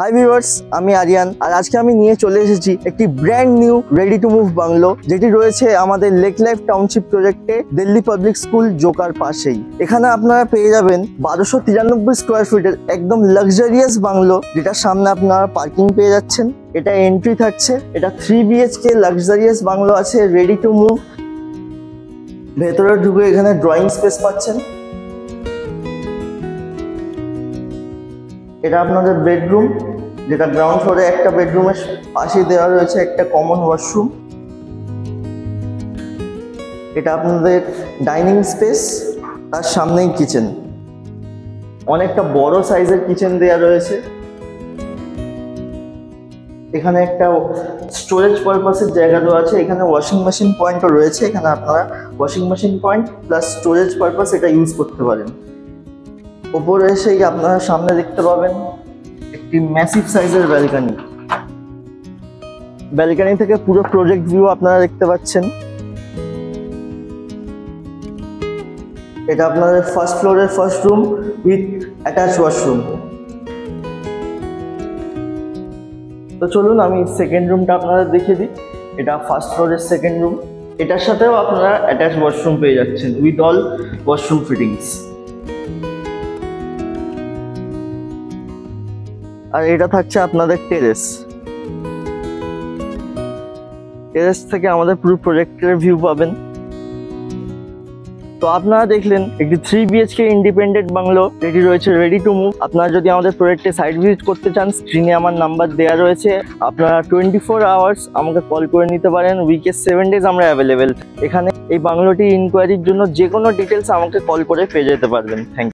Hi viewers, আমি আরিয়ান। আর আজকে আমি নিয়ে চলে এসেছি একটি brand new ready to move bungalow, যেটি রয়েছে আমাদের লেক লাইফ টাউনশিপ প্রজেক্টে দিল্লি পাবলিক স্কুল জোকার পাশেই। এখানে আপনারা পেয়ে যাবেন 1293 স্কোয়ার ফিটের একদম লাক্সারিয়াস বাংলো, যেটার সামনে আপনারা পার্কিং পেয়ে যাচ্ছেন। এটা এন্ট্রি থাকছে। এটা 3 BHK লাক্সারিয়াস বাংলো আছে, রেডি টু মুভ। ভেতরে ঢুকে এখানে ড্রয়িং স্পেস পাচ্ছেন। এটা আপনাদের বেডরুম, যেটা গ্রাউন্ড ফ্লোরে একটা বেডরুমের পাশে দেওয়া রয়েছে একটা কমন ওয়াশরুম। এটা আপনাদের ডাইনিং স্পেস, তার সামনেই কিচেন। অনেকটা বড় সাইজের কিচেন দেওয়া রয়েছে। এখানে একটা স্টোরেজ পারপাসের জায়গা দেওয়া আছে। এখানে ওয়াশিং মেশিন পয়েন্টও রয়েছে। এখানে আপনারা washing machine point plus storage purpose এটা ইউজ করতে পারেন। ওপরে এসেই আপনারা সামনে দেখতে পাবেন একটি ম্যাসিভ সাইজের ব্যালকনি। ব্যালকনি থেকে পুরো প্রজেক্ট ভিউ আপনারা দেখতে পাচ্ছেন। এটা আপনাদের ফার্স্ট ফ্লোরের first room with attach washroom. তো চলুন আমি সেকেন্ড রুমটা আপনাদের দেখিয়ে দিই। এটা ফার্স্ট ফ্লোরের সেকেন্ড রুম। এটার সাথেও আপনারা অ্যাটাচ ওয়াশরুম পেয়ে যাচ্ছেন উইথ অল ওয়াশরুম ফিটিংস। আর এটা থাকছে আপনাদের টেরেস। টেরেস থেকে আমাদের পুরো প্রজেক্টের ভিউ পাবেন। তো আপনারা দেখলেন একটি 3 BHK ইন্ডিপেন্ডেন্ট বাংলো যেটি রয়েছে রেডি টু মুভ। আপনারা যদি আমাদের প্রজেক্টে সাইট ভিজিট করতে চান, স্ক্রিনে আমার নাম্বার দেওয়া রয়েছে। আপনারা 24 আওয়ার্স আমাকে কল করে নিতে পারেন। উইকে 7 ডেজ আমরা অ্যাভেলেবেল। এখানে এই বাংলোটি ইনকোয়ারির জন্য যে কোনো ডিটেলস আমাকে কল করে পেয়ে যেতে পারবেন। Thank you.